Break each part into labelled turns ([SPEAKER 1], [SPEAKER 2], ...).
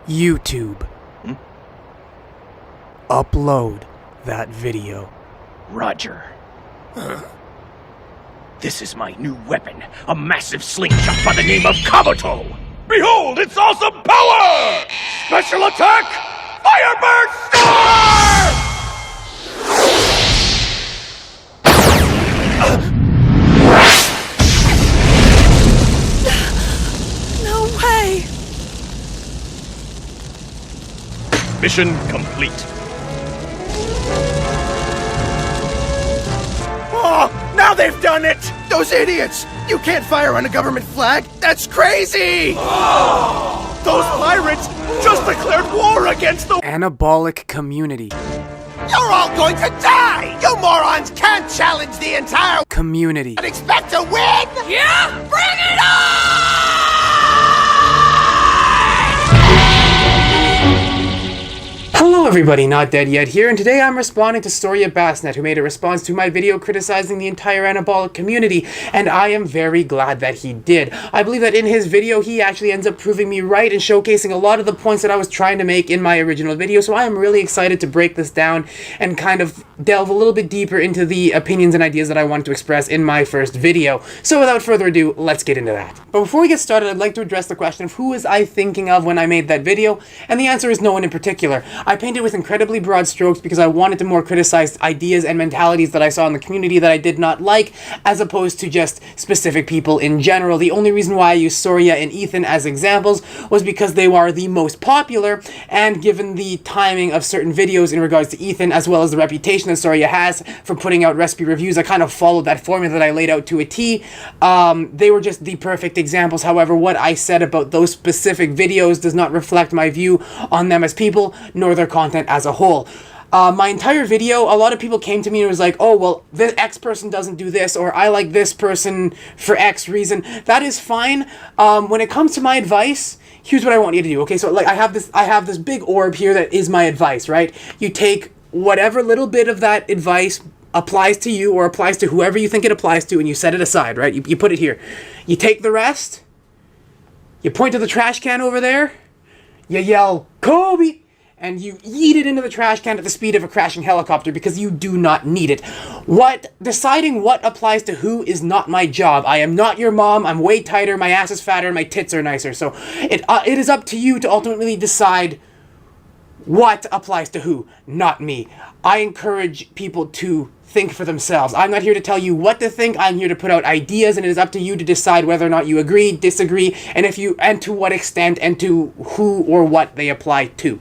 [SPEAKER 1] YouTube. Upload that video.
[SPEAKER 2] Roger. This is my new weapon, a massive slingshot by the name of Kabuto. Behold its awesome power! Special attack, Firebird Storm!
[SPEAKER 3] No way!
[SPEAKER 2] Mission complete.
[SPEAKER 4] Oh, now they've done it! Those idiots! You can't fire on a government flag! That's crazy! Oh, those pirates just declared war against the
[SPEAKER 1] Anabolic community.
[SPEAKER 4] You're all going to die! You morons can't challenge the entire
[SPEAKER 1] Community.
[SPEAKER 4] and expect to win!
[SPEAKER 3] Yeah? Bring it on!
[SPEAKER 1] Hello everybody, Not Dead Yet here, and today I'm responding to Saurya Basnet, who made a response to my video criticizing the entire Anabolic community, and I am very glad that he did. I believe that in his video, he actually ends up proving me right and showcasing a lot of the points that I was trying to make in my original video, so I am really excited to break this down and kind of delve a little bit deeper into the opinions and ideas that I wanted to express in my first video. So without further ado, let's get into that. But before we get started, I'd like to address the question of who was I thinking of when I made that video, and the answer is no one in particular. I painted with incredibly broad strokes because I wanted to more criticize ideas and mentalities that I saw in the community that I did not like, as opposed to just specific people in general. The only reason why I used Saurya and Ethan as examples was because they are the most popular, and given the timing of certain videos in regards to Ethan, as well as the reputation that Saurya has for putting out recipe reviews, I kind of followed that formula that I laid out to a T. They were just the perfect examples. However, what I said about those specific videos does not reflect my view on them as people, nor their content as a whole. My entire video, a lot of people came to me and was like, oh, well, this X person doesn't do this, or I like this person for X reason. That is fine. When it comes to my advice, here's what I want you to do. Okay, so like I have this big orb here that is my advice, right? You take whatever little bit of that advice applies to you or applies to whoever you think it applies to, and you set it aside, right? You put it here. You take the rest, you point to the trash can over there, you yell, Kobe! And you yeet it into the trash can at the speed of a crashing helicopter because you do not need it. Deciding what applies to who is not my job. I am not your mom, I'm way tighter, my ass is fatter, and my tits are nicer. So it is up to you to ultimately decide what applies to who, not me. I encourage people to think for themselves. I'm not here to tell you what to think, I'm here to put out ideas, and it is up to you to decide whether or not you agree, disagree, and to what extent, and to who or what they apply to.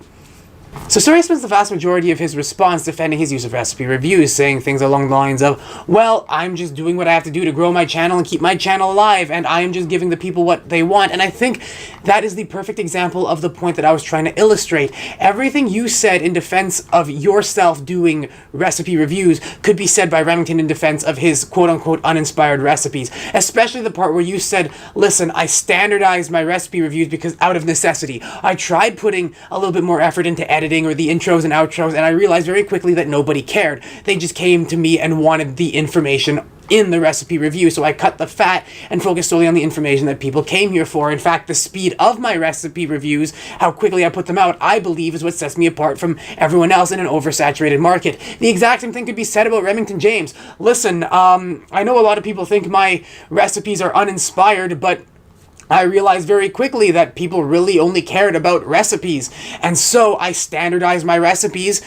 [SPEAKER 1] So Saurya spends the vast majority of his response defending his use of recipe reviews, saying things along the lines of, well, I'm just doing what I have to do to grow my channel and keep my channel alive, and I am just giving the people what they want. And I think that is the perfect example of the point that I was trying to illustrate. Everything you said in defense of yourself doing recipe reviews could be said by Remington in defense of his quote-unquote uninspired recipes, especially the part where you said, listen, I standardized my recipe reviews because out of necessity. I tried putting a little bit more effort into editing or the intros and outros, and I realized very quickly that nobody cared. They just came to me and wanted the information in the recipe review, so I cut the fat and focused solely on the information that people came here for. In fact, the speed of my recipe reviews, how quickly I put them out, I believe is what sets me apart from everyone else in an oversaturated market. The exact same thing could be said about Remington James. Listen, I know a lot of people think my recipes are uninspired, but I realized very quickly that people really only cared about recipes, and so I standardized my recipes,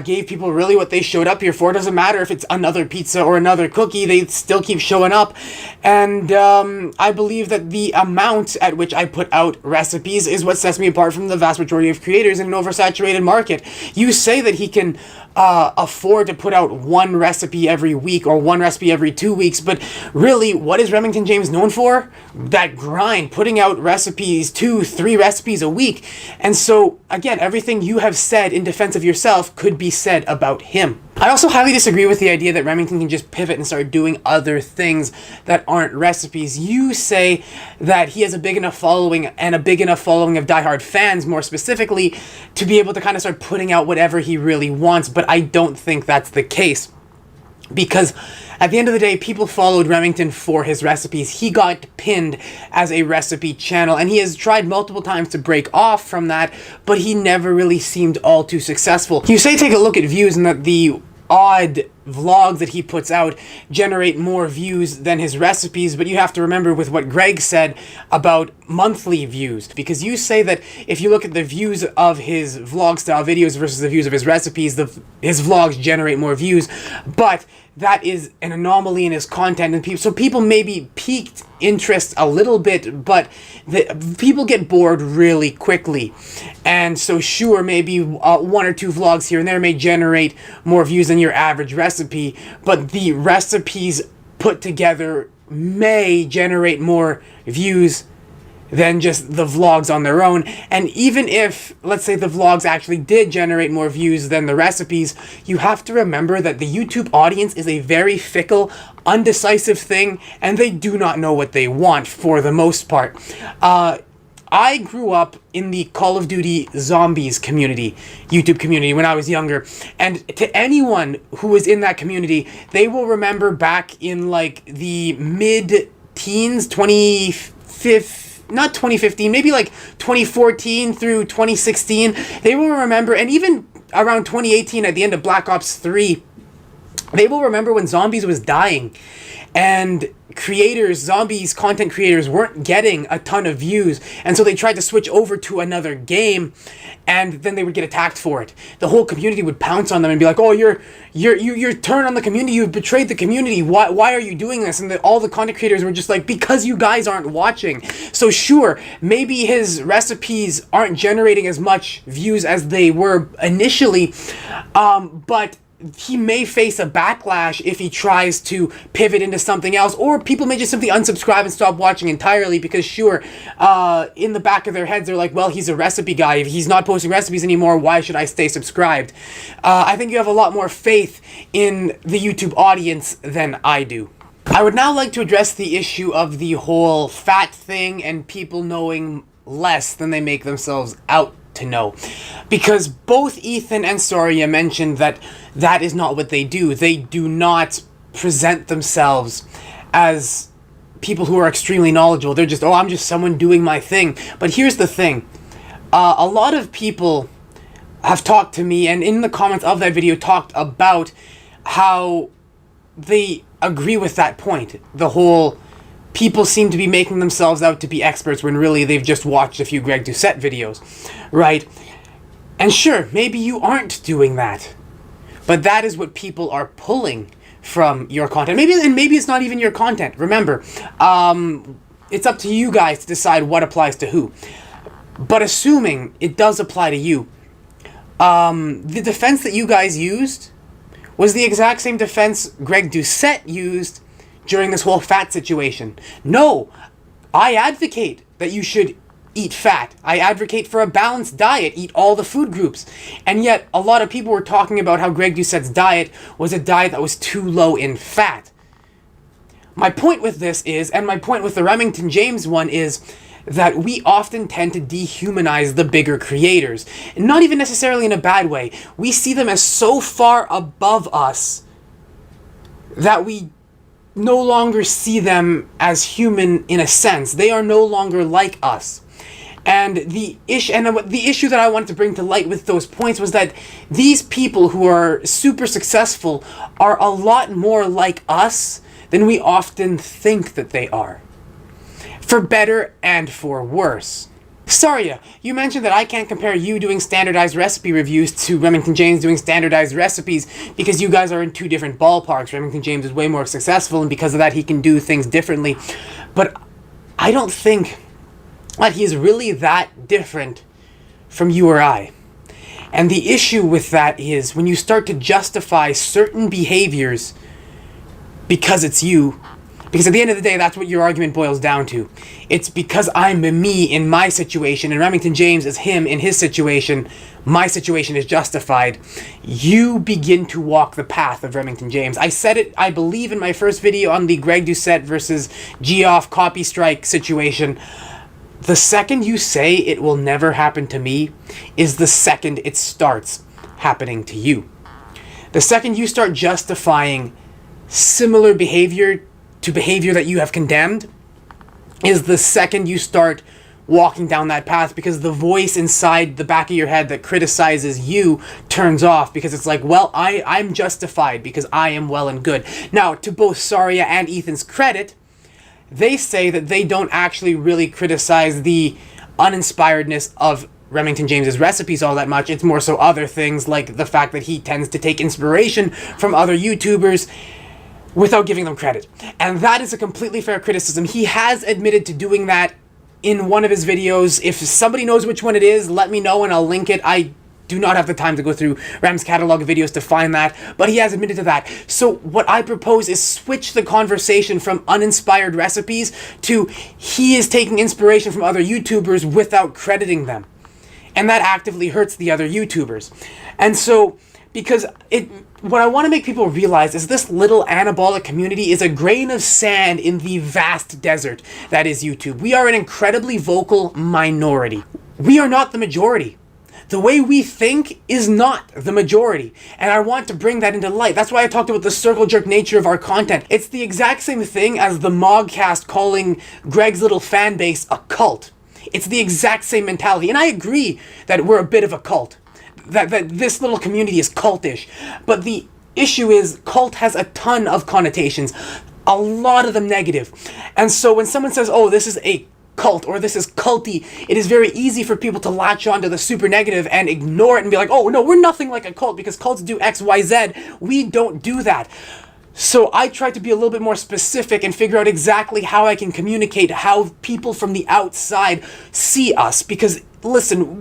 [SPEAKER 1] gave people really what they showed up here for. It doesn't matter if it's another pizza or another cookie, they still keep showing up, and I believe that the amount at which I put out recipes is what sets me apart from the vast majority of creators in an oversaturated market. You say that he can afford to put out one recipe every week or one recipe every 2 weeks, but really, what is Remington James known for? That grind, putting out recipes, 2-3 recipes a week. And so, again, everything you have said in defense of yourself could be said about him. I also highly disagree with the idea that Remington can just pivot and start doing other things that aren't recipes. You say that he has a big enough following, and a big enough following of diehard fans, more specifically, to be able to kind of start putting out whatever he really wants, but I don't think that's the case. Because at the end of the day, people followed Remington for his recipes. He got pinned as a recipe channel, and he has tried multiple times to break off from that, but he never really seemed all too successful. You say take a look at views and that the odd vlogs that he puts out generate more views than his recipes, but you have to remember with what Greg said about monthly views, because you say that if you look at the views of his vlog style videos versus the views of his recipes, his vlogs generate more views, but that is an anomaly in his content, and so people maybe piqued interest a little bit, but people get bored really quickly. And so sure, maybe one or two vlogs here and there may generate more views than your average recipe, but the recipes put together may generate more views than just the vlogs on their own. And even if, let's say, the vlogs actually did generate more views than the recipes, you have to remember that the YouTube audience is a very fickle, undecisive thing, and they do not know what they want for the most part. I grew up in the Call of Duty Zombies community, YouTube community, when I was younger, and to anyone who was in that community, they will remember back in like the mid-teens, not 2015, maybe like 2014 through 2016, they will remember, and even around 2018 at the end of Black Ops 3, they will remember when Zombies was dying, and Zombies content creators weren't getting a ton of views, and so they tried to switch over to another game, and then they would get attacked for it. The whole community would pounce on them and be like, "Oh, you're turn on the community. You've betrayed the community. Why are you doing this?" And all the content creators were just like, "Because you guys aren't watching." So sure, maybe his recipes aren't generating as much views as they were initially, but he may face a backlash if he tries to pivot into something else, or people may just simply unsubscribe and stop watching entirely because sure, in the back of their heads they're like, well, he's a recipe guy. If he's not posting recipes anymore, why should I stay subscribed? I think you have a lot more faith in the YouTube audience than I do. I would now like to address the issue of the whole fat thing and people knowing less than they make themselves out to know, because both Ethan and Saurya mentioned that that is not what they do. They do not present themselves as people who are extremely knowledgeable. They're just, oh, I'm just someone doing my thing. But here's the thing. A lot of people have talked to me, and in the comments of that video talked about how they agree with that point. The whole people seem to be making themselves out to be experts when really they've just watched a few Greg Doucette videos, right? And sure, maybe you aren't doing that, but that is what people are pulling from your content. Maybe it's not even your content. Remember, it's up to you guys to decide what applies to who. But assuming it does apply to you, the defense that you guys used was the exact same defense Greg Doucette used during this whole fat situation. No, I advocate that you should eat fat. I advocate for a balanced diet, eat all the food groups. And yet, a lot of people were talking about how Greg Doucette's diet was a diet that was too low in fat. My point with this is, and my point with the Remington James one is, that we often tend to dehumanize the bigger creators. And not even necessarily in a bad way. We see them as so far above us that we no longer see them as human in a sense. They are no longer like us. And the issue that I wanted to bring to light with those points was that these people who are super successful are a lot more like us than we often think that they are. For better and for worse. Saurya, you mentioned that I can't compare you doing standardized recipe reviews to Remington James doing standardized recipes because you guys are in two different ballparks. Remington James is way more successful, and because of that he can do things differently. But I don't think that he is really that different from you or I. And the issue with that is when you start to justify certain behaviors because it's you. Because at the end of the day, that's what your argument boils down to. It's because I'm me in my situation, and Remington James is him in his situation. My situation is justified. You begin to walk the path of Remington James. I said it, I believe, in my first video on the Greg Doucette versus Geoff copy strike situation. The second you say it will never happen to me is the second it starts happening to you. The second you start justifying similar behavior to behavior that you have condemned is the second you start walking down that path, because the voice inside the back of your head that criticizes you turns off, because it's like, well, I'm justified because I am well and good. Now, to both Saurya and Ethan's credit, they say that they don't actually really criticize the uninspiredness of Remington James's recipes all that much. It's more so other things, like the fact that he tends to take inspiration from other YouTubers without giving them credit. And that is a completely fair criticism. He has admitted to doing that in one of his videos. If somebody knows which one it is, let me know and I'll link it. I do not have the time to go through Rem's catalog of videos to find that, but he has admitted to that. So what I propose is switch the conversation from uninspired recipes to he is taking inspiration from other YouTubers without crediting them. And that actively hurts the other YouTubers. And so, because what I want to make people realize is this little anabolic community is a grain of sand in the vast desert that is YouTube. We are an incredibly vocal minority. We are not the majority. The way we think is not the majority. And I want to bring that into light. That's why I talked about the circle jerk nature of our content. It's the exact same thing as the Mogcast calling Greg's little fan base a cult. It's the exact same mentality. And I agree that we're a bit of a cult. That this little community is cultish. But the issue is cult has a ton of connotations. A lot of them negative. And so when someone says, oh, this is a cult or this is culty, it is very easy for people to latch on to the super negative and ignore it and be like, oh, no, we're nothing like a cult because cults do X, Y, Z. We don't do that. So I try to be a little bit more specific and figure out exactly how I can communicate how people from the outside see us. Because, listen,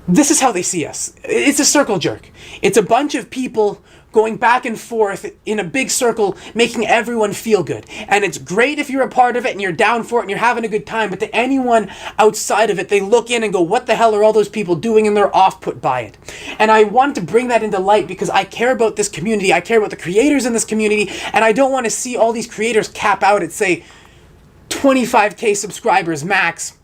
[SPEAKER 1] this is how they see us. It's a circle jerk. It's a bunch of people going back and forth in a big circle, making everyone feel good. And it's great if you're a part of it and you're down for it and you're having a good time, but to anyone outside of it, they look in and go, what the hell are all those people doing? And they're off-put by it. And I want to bring that into light because I care about this community, I care about the creators in this community, and I don't want to see all these creators cap out at, say, 25k subscribers max,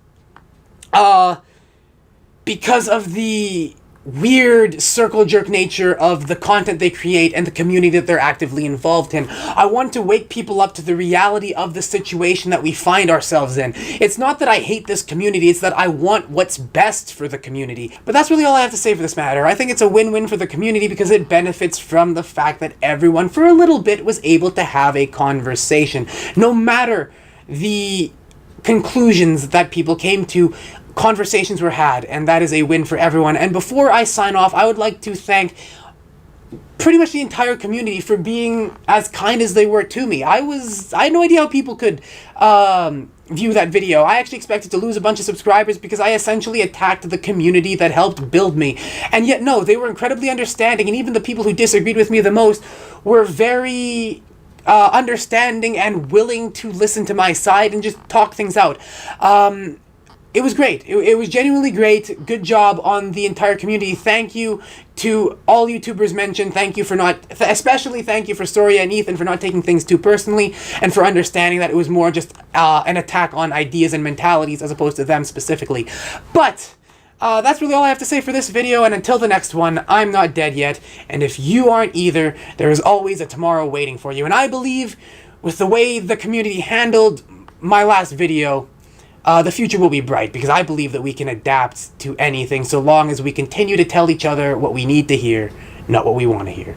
[SPEAKER 1] because of the weird circle jerk nature of the content they create and the community that they're actively involved in. I want to wake people up to the reality of the situation that we find ourselves in. It's not that I hate this community, it's that I want what's best for the community. But that's really all I have to say for this matter. I think it's a win-win for the community because it benefits from the fact that everyone for a little bit was able to have a conversation. No matter the conclusions that people came to, conversations were had, and that is a win for everyone. And before I sign off, I would like to thank pretty much the entire community for being as kind as they were to me. I had no idea how people could view that video. I actually expected to lose a bunch of subscribers because I essentially attacked the community that helped build me. And yet, no, they were incredibly understanding, and even the people who disagreed with me the most were very understanding and willing to listen to my side and just talk things out. It was great. It was genuinely great. Good job on the entire community. Thank you to all YouTubers mentioned. Thank you for especially thank you for Saurya and Ethan for not taking things too personally and for understanding that it was more just an attack on ideas and mentalities as opposed to them specifically. But that's really all I have to say for this video, and until the next one, I'm not dead yet, and if you aren't either, there is always a tomorrow waiting for you. And I believe with the way the community handled my last video, the future will be bright, because I believe that we can adapt to anything so long as we continue to tell each other what we need to hear, not what we want to hear.